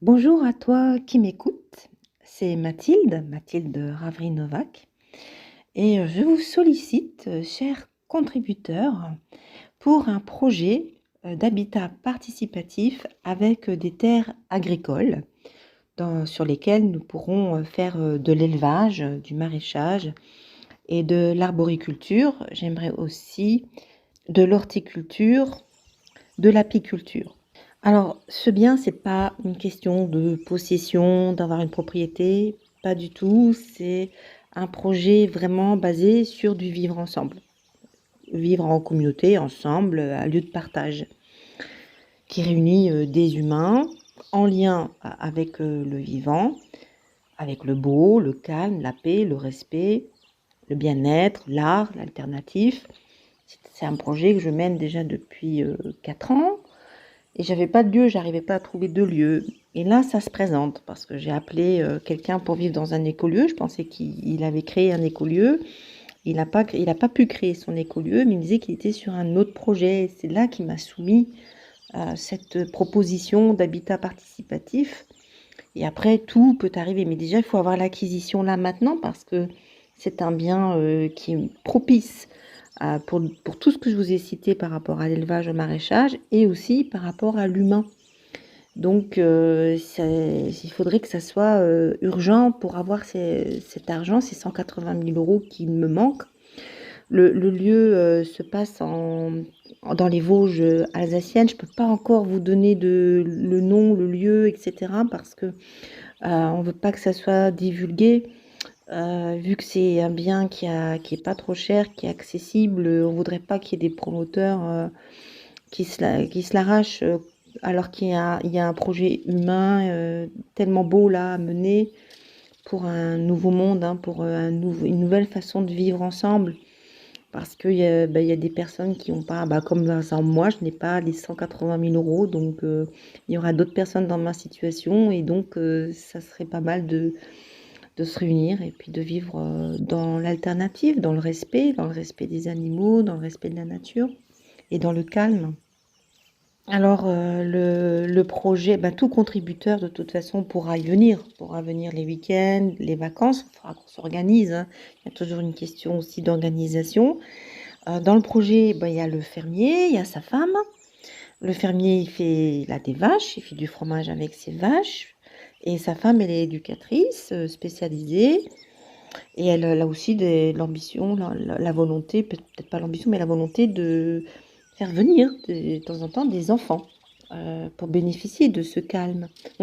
Bonjour à toi qui m'écoute, c'est Mathilde Ravry-Novak et je vous sollicite, chers contributeurs, pour un projet, d'habitat participatif avec, des terres agricoles sur lesquelles nous pourrons, faire, de l'élevage, du maraîchage et de l'arboriculture. J'aimerais aussi de l'horticulture, de l'apiculture. Alors, ce bien, c'est pas une question de possession, d'avoir une propriété, pas du tout. C'est un projet vraiment basé sur du vivre ensemble. Vivre en communauté, ensemble, un lieu de partage qui réunit des humains en lien avec le vivant, avec le beau, le calme, la paix, le respect, le bien-être, l'art, l'alternatif. C'est un projet que je mène déjà depuis 4 ans. Et j'avais pas de lieu, j'arrivais pas à trouver de lieu. Et là, ça se présente parce que j'ai appelé quelqu'un pour vivre dans un écolieu. Je pensais qu'il avait créé un écolieu. Il a pas pu créer son écolieu, mais il me disait qu'il était sur un autre projet. C'est là qu'il m'a soumis cette proposition d'habitat participatif. Et après, tout peut arriver. Mais déjà, il faut avoir l'acquisition là maintenant parce que c'est un bien qui est propice pour tout ce que je vous ai cité par rapport à l'élevage, au maraîchage et aussi par rapport à l'humain. Donc, il faudrait que ça soit urgent pour avoir cet argent, ces 180 000 euros qui me manquent. Le lieu se passe dans les Vosges alsaciennes. Je ne peux pas encore vous donner le nom, le lieu, etc. parce que on ne veut pas que ça soit divulgué. Vu que c'est un bien qui est pas trop cher, qui est accessible, on voudrait pas qu'il y ait des promoteurs qui se l'arrachent alors il y a un projet humain tellement beau là à mener pour un nouveau monde, hein, pour une nouvelle façon de vivre ensemble. Parce qu'il y a des personnes qui n'ont pas, comme par exemple moi, je n'ai pas les 180 000 euros, donc il y aura d'autres personnes dans ma situation, et donc ça serait pas mal de se réunir et puis de vivre dans l'alternative, dans le respect des animaux, dans le respect de la nature et dans le calme. Alors le projet, tout contributeur de toute façon pourra venir les week-ends, les vacances, il faudra qu'on s'organise, hein. Il y a toujours une question aussi d'organisation. Dans le projet, il y a le fermier, il y a sa femme. Le fermier, il a des vaches, il fait du fromage avec ses vaches. Et sa femme, elle est éducatrice spécialisée. Et elle a aussi l'ambition, la volonté, peut-être pas l'ambition, mais la volonté de faire venir de temps en temps des enfants pour bénéficier de ce calme.